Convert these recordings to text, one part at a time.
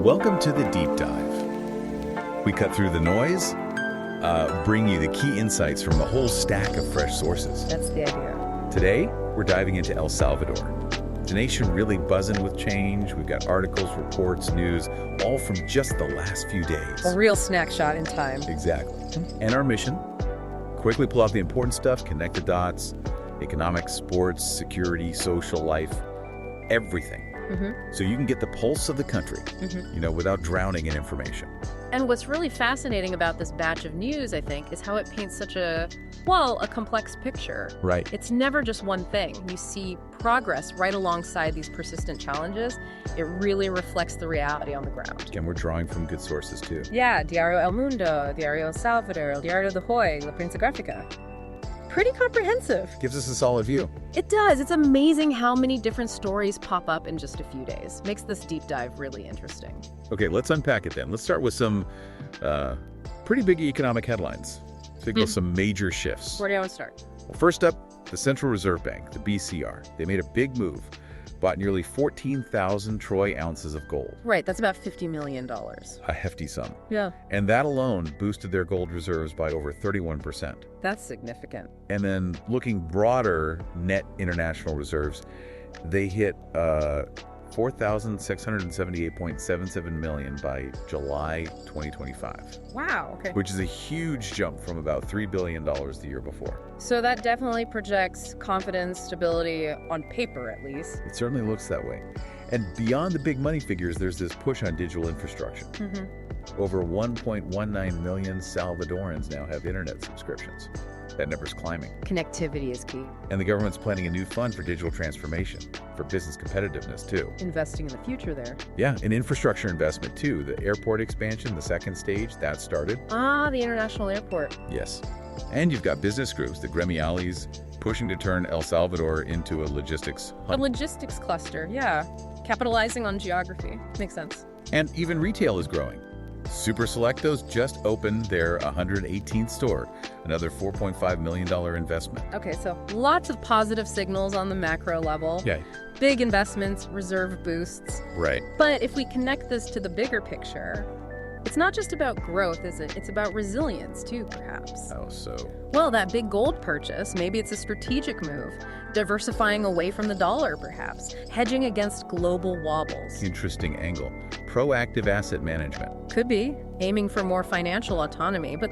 Welcome to the Deep Dive. We cut through the noise, bring you the key insights from a whole stack of fresh sources. That's the idea. Today, we're diving into El Salvador. The nation really buzzing with change. We've got articles, reports, news, all from just the last few days. A real snapshot in time. Exactly. And our mission, quickly pull out the important stuff, connect the dots, economics, sports, security, social life, everything. So you can get the pulse of the country, without drowning in information. And what's really fascinating about this batch of news, I think, is how it paints such a complex picture. Right. It's never just one thing. You see progress right alongside these persistent challenges. It really reflects the reality on the ground. And we're drawing from good sources, too. Yeah, Diario El Mundo, Diario El Salvador, El Diario de Hoy, La Prensa Gráfica. Pretty comprehensive. Gives us a solid view. It does. It's amazing how many different stories pop up in just a few days. Makes this deep dive really interesting. Okay, let's unpack it then. Let's start with some pretty big economic headlines. Signal some major shifts. Where do you want to start? Well, first up, the Central Reserve Bank, the BCR. They made a big move, bought nearly 14,000 troy ounces of gold. Right, that's about $50 million. A hefty sum. Yeah. And that alone boosted their gold reserves by over 31%. That's significant. And then looking broader, net international reserves, they hit 4,678.77 million by July 2025. Wow, okay. Which is a huge jump from about $3 billion the year before. So that definitely projects confidence, stability, on paper at least. It certainly looks that way. And beyond the big money figures, there's this push on digital infrastructure. Over 1.19 million Salvadorans now have internet subscriptions. That number's climbing. Connectivity is key. And the government's planning a new fund for digital transformation, for business competitiveness, too. Investing in the future there. Yeah, in infrastructure investment, too. The airport expansion, the second stage, that started. Ah, the international airport. Yes. And you've got business groups, the gremiales, pushing to turn El Salvador into a logistics hub. A logistics cluster, yeah. Capitalizing on geography. Makes sense. And even retail is growing. Super Selectos just opened their 118th store, another $4.5 million investment. Okay, so lots of positive signals on the macro level. Yeah. Big investments, reserve boosts. Right. But if we connect this to the bigger picture, it's not just about growth, is it? It's about resilience too, perhaps. How so? Well, that big gold purchase, maybe it's a strategic move. Diversifying away from the dollar, perhaps. Hedging against global wobbles. Interesting angle. Proactive asset management. Could be. Aiming for more financial autonomy. But,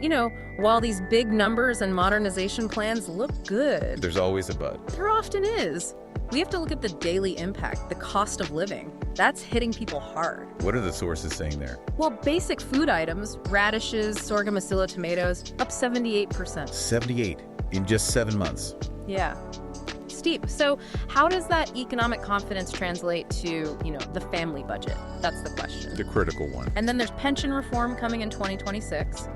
while these big numbers and modernization plans look good, There's always a but. there often is. We have to look at the daily impact, the cost of living. That's hitting people hard. What are the sources saying there? Well, basic food items, radishes, sorghum masilla tomatoes, up 78%. 78 in just 7 months. Yeah. Steep. So how does that economic confidence translate to, the family budget? That's the question. The critical one. And then there's pension reform coming in 2026.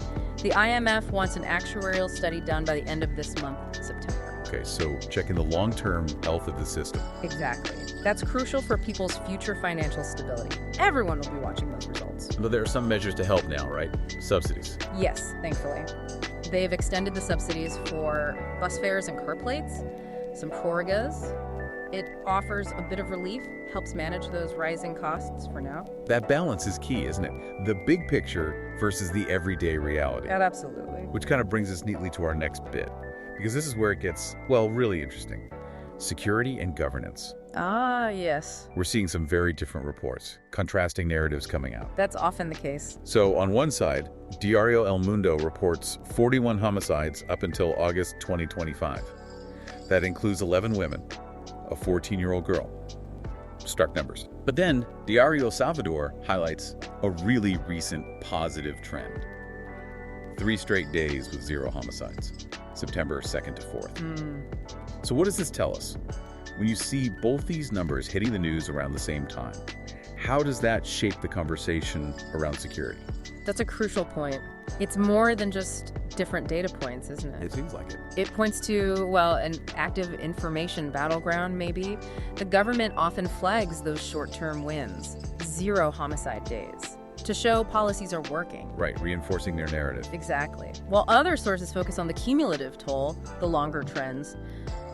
The IMF wants an actuarial study done by the end of this month, September. Okay, so checking the long-term health of the system. Exactly. That's crucial for people's future financial stability. Everyone will be watching those results. But there are some measures to help now, right? Subsidies. Yes, thankfully. They've extended the subsidies for bus fares and car plates, some prorogas. It offers a bit of relief, helps manage those rising costs for now. That balance is key, isn't it? The big picture versus the everyday reality. Yeah, absolutely. Which kind of brings us neatly to our next bit, because this is where it gets, really interesting. Security and governance. Ah, yes. We're seeing some very different reports, contrasting narratives coming out. That's often the case. So on one side, Diario El Mundo reports 41 homicides up until August 2025. That includes 11 women, a 14-year-old girl. Stark numbers. But then, Diario El Salvador highlights a really recent positive trend. 3 straight days with 0 homicides, September 2nd to 4th. So what does this tell us? When you see both these numbers hitting the news around the same time, how does that shape the conversation around security? That's a crucial point. It's more than just different data points, isn't it? It seems like it. It points to, an active information battleground, maybe. The government often flags those short-term wins, 0 homicide days, to show policies are working. Right, reinforcing their narrative. Exactly. While other sources focus on the cumulative toll, the longer trends.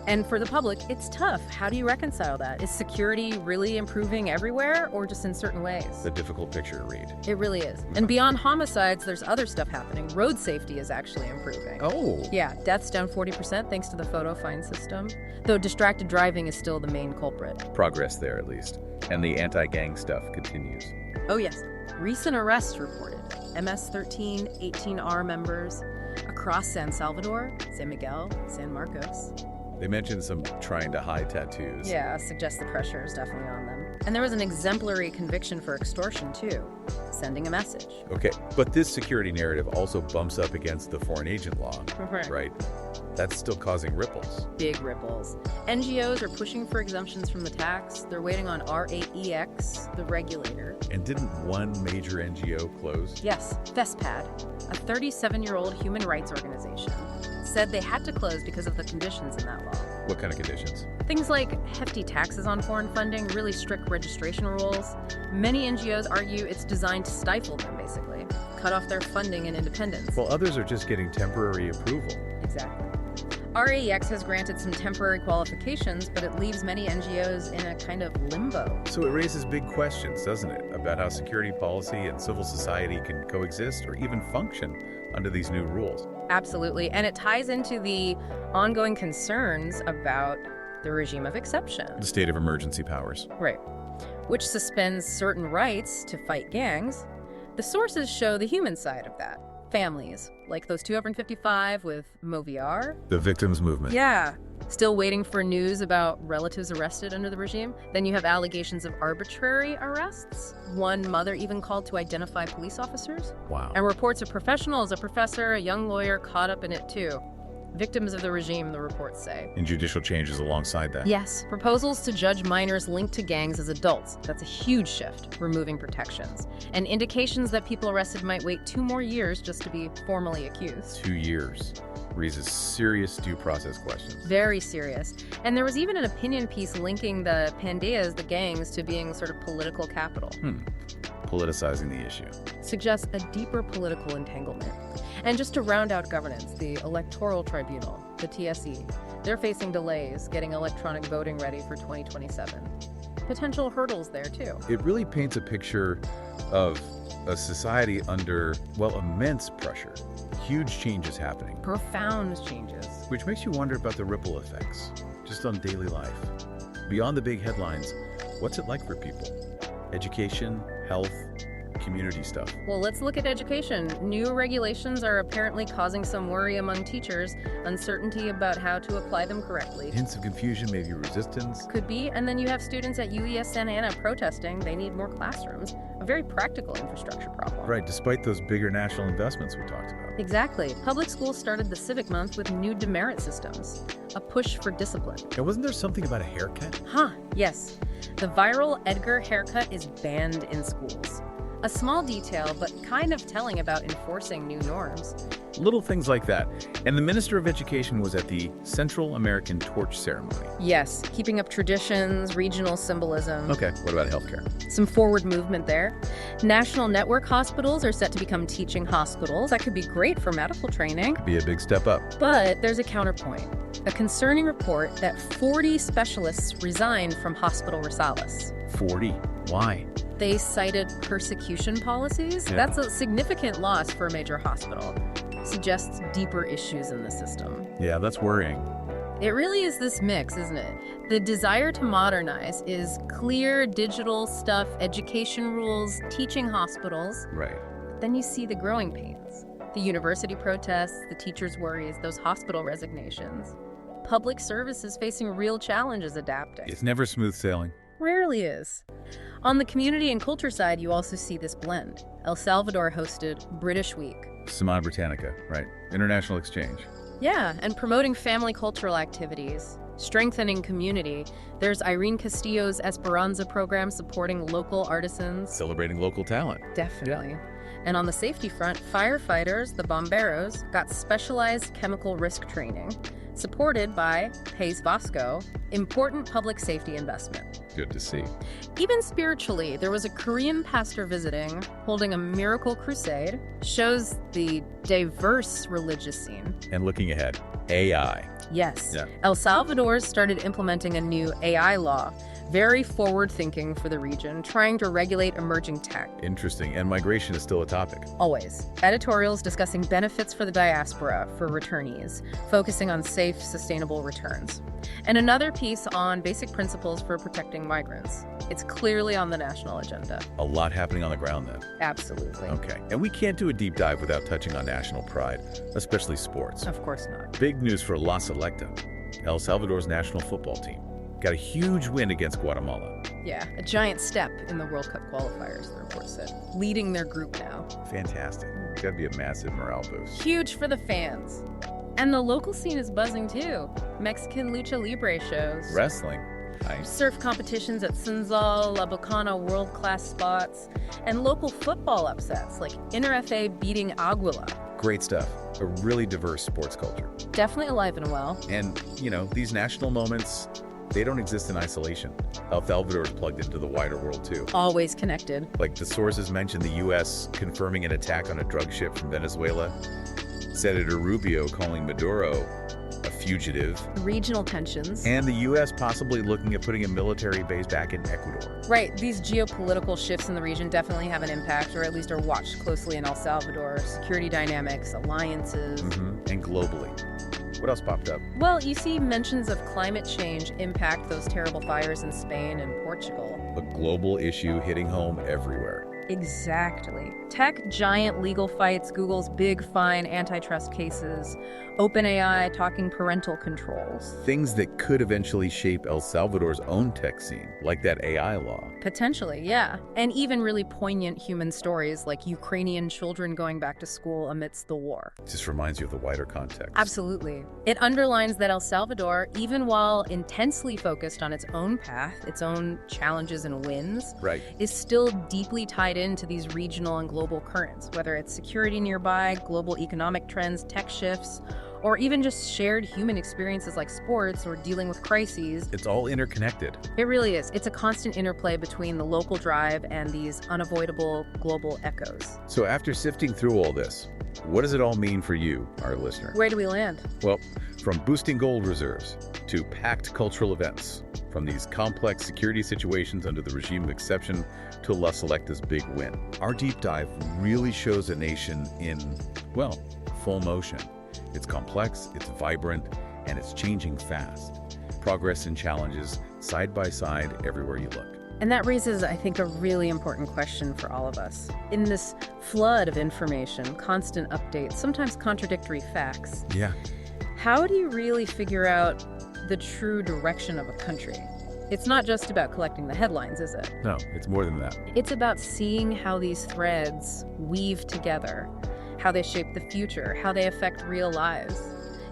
And for the public, it's tough. How do you reconcile that? Is security really improving everywhere or just in certain ways? It's a difficult picture to read. It really is. And beyond homicides, there's other stuff happening. Road safety is actually improving. Oh. Yeah, deaths down 40% thanks to the photo fine system, though distracted driving is still the main culprit. Progress there, at least. And the anti-gang stuff continues. Oh yes, recent arrests reported. MS-13, 18R members across San Salvador, San Miguel, San Marcos. They mentioned some trying to hide tattoos. Yeah, suggests the pressure is definitely on them. And there was an exemplary conviction for extortion, too. Sending a message. Okay, but this security narrative also bumps up against the foreign agent law, right? That's still causing ripples. Big ripples. NGOs are pushing for exemptions from the tax. They're waiting on RAEX, the regulator. And didn't one major NGO close? Yes, FESPAD, a 37-year-old human rights organization, said they had to close because of the conditions in that law. What kind of conditions? Things like hefty taxes on foreign funding, really strict registration rules. Many NGOs argue it's designed to stifle them, basically, cut off their funding and independence. Well, others are just getting temporary approval. Exactly. RAEX has granted some temporary qualifications, but it leaves many NGOs in a kind of limbo. So it raises big questions, doesn't it, about how security policy and civil society can coexist or even function under these new rules. Absolutely, and it ties into the ongoing concerns about the regime of exception. The state of emergency powers. Right, which suspends certain rights to fight gangs. The sources show the human side of that. Families, like those 255 with Moviar. The victims movement. Yeah, still waiting for news about relatives arrested under the regime. Then you have allegations of arbitrary arrests. One mother even called to identify police officers. Wow. And reports of professionals, a professor, a young lawyer caught up in it too. Victims of the regime, the reports say. And judicial changes alongside that. Yes. Proposals to judge minors linked to gangs as adults. That's a huge shift, removing protections. And indications that people arrested might wait 2 more years just to be formally accused. 2 years. Raises serious due process questions. Very serious. And there was even an opinion piece linking the pandillas, the gangs, to being sort of political capital. Politicizing the issue. Suggests a deeper political entanglement. And just to round out governance, the Electoral Tribunal, the TSE, they're facing delays getting electronic voting ready for 2027. Potential hurdles there, too. It really paints a picture of a society under, well, immense pressure. Huge changes happening. Profound changes. Which makes you wonder about the ripple effects, just on daily life. Beyond the big headlines, what's it like for people? Education, health, community stuff. Well, let's look at education. New regulations are apparently causing some worry among teachers, uncertainty about how to apply them correctly. Hints of confusion, maybe resistance. Could be, and then you have students at UES Santa Ana protesting they need more classrooms. A very practical infrastructure problem. Right, despite those bigger national investments we talked about. Exactly. Public schools started the Civic Month with new demerit systems, a push for discipline. And wasn't there something about a haircut? Yes. The viral Edgar haircut is banned in schools. A small detail, but kind of telling about enforcing new norms. Little things like that. And the Minister of Education was at the Central American Torch Ceremony. Yes, keeping up traditions, regional symbolism. Okay, what about healthcare? Some forward movement there. National network hospitals are set to become teaching hospitals. That could be great for medical training. Could be a big step up. But there's a counterpoint. A concerning report that 40 specialists resigned from Hospital Rosales. 40? Why? They cited persecution policies. Yeah. That's a significant loss for a major hospital. Suggests deeper issues in the system. Yeah, that's worrying. It really is this mix, isn't it? The desire to modernize is clear digital stuff, education rules, teaching hospitals. Right. Then you see the growing pains. The university protests, the teachers' worries, those hospital resignations. Public services facing real challenges adapting. It's never smooth sailing. Rarely is. On the community and culture side, you also see this blend. El Salvador hosted British Week. Semana Britannica, right. International exchange. Yeah, and promoting family cultural activities, strengthening community. There's Irene Castillo's Esperanza program supporting local artisans. Celebrating local talent. Definitely. Yeah. And on the safety front, firefighters, the bomberos, got specialized chemical risk training, supported by País Vasco, important public safety investment. Good to see. Even spiritually, there was a Korean pastor visiting, holding a miracle crusade, shows the diverse religious scene. And looking ahead, AI. Yes. Yeah. El Salvador started implementing a new AI law, very forward-thinking for the region, trying to regulate emerging tech. Interesting. And migration is still a topic. Always. Editorials discussing benefits for the diaspora, for returnees, focusing on safe, sustainable returns. And another piece on basic principles for protecting migrants. It's clearly on the national agenda. A lot happening on the ground then. Absolutely. Okay. And we can't do a deep dive without touching on national pride, especially sports. Of course not. Big news for La Selecta, El Salvador's national football team. Got a huge win against Guatemala. Yeah, a giant step in the World Cup qualifiers, the report said. Leading their group now. Fantastic. It's got to be a massive morale boost. Huge for the fans. And the local scene is buzzing too. Mexican lucha libre shows. Wrestling. Nice. Surf competitions at Sinzal, La Bocana world-class spots. And local football upsets like Inter-FA beating Aguila. Great stuff. A really diverse sports culture. Definitely alive and well. And, these national moments, they don't exist in isolation. El Salvador is plugged into the wider world, too. Always connected. Like the sources mentioned the U.S. confirming an attack on a drug ship from Venezuela. Senator Rubio calling Maduro a fugitive. Regional tensions. And the U.S. possibly looking at putting a military base back in Ecuador. Right. These geopolitical shifts in the region definitely have an impact, or at least are watched closely in El Salvador. Security dynamics, alliances. And globally. What else popped up? Well, you see mentions of climate change impact those terrible fires in Spain and Portugal. A global issue hitting home everywhere. Exactly. Tech giant legal fights, Google's big fine antitrust cases, OpenAI talking parental controls. Things that could eventually shape El Salvador's own tech scene, like that AI law. Potentially, yeah. And even really poignant human stories like Ukrainian children going back to school amidst the war. It just reminds you of the wider context. Absolutely. It underlines that El Salvador, even while intensely focused on its own path, its own challenges and wins, Right. is still deeply tied into these regional and global currents, whether it's security nearby, global economic trends, tech shifts, or even just shared human experiences like sports or dealing with crises. It's all interconnected. It really is. It's a constant interplay between the local drive and these unavoidable global echoes. So after sifting through all this, what does it all mean for you, our listener? Where do we land? Well, from boosting gold reserves to packed cultural events, from these complex security situations under the regime of exception to La Selecta's big win. Our deep dive really shows a nation in, full motion. It's complex, it's vibrant, and it's changing fast. Progress and challenges side by side everywhere you look. And that raises, I think, a really important question for all of us. In this flood of information, constant updates, sometimes contradictory facts, Yeah. how do you really figure out the true direction of a country? It's not just about collecting the headlines, is it? No, it's more than that. It's about seeing how these threads weave together, how they shape the future, how they affect real lives.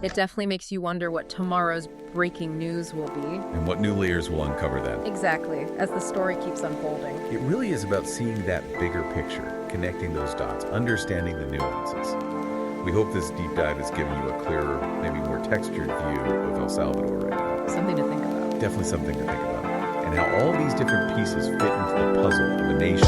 It definitely makes you wonder what tomorrow's breaking news will be. And what new layers will uncover then? Exactly, as the story keeps unfolding. It really is about seeing that bigger picture, connecting those dots, understanding the nuances. We hope this deep dive has given you a clearer, maybe more textured view of El Salvador right now. Something to think about. Definitely something to think about. And how all these different pieces fit into the puzzle of a nation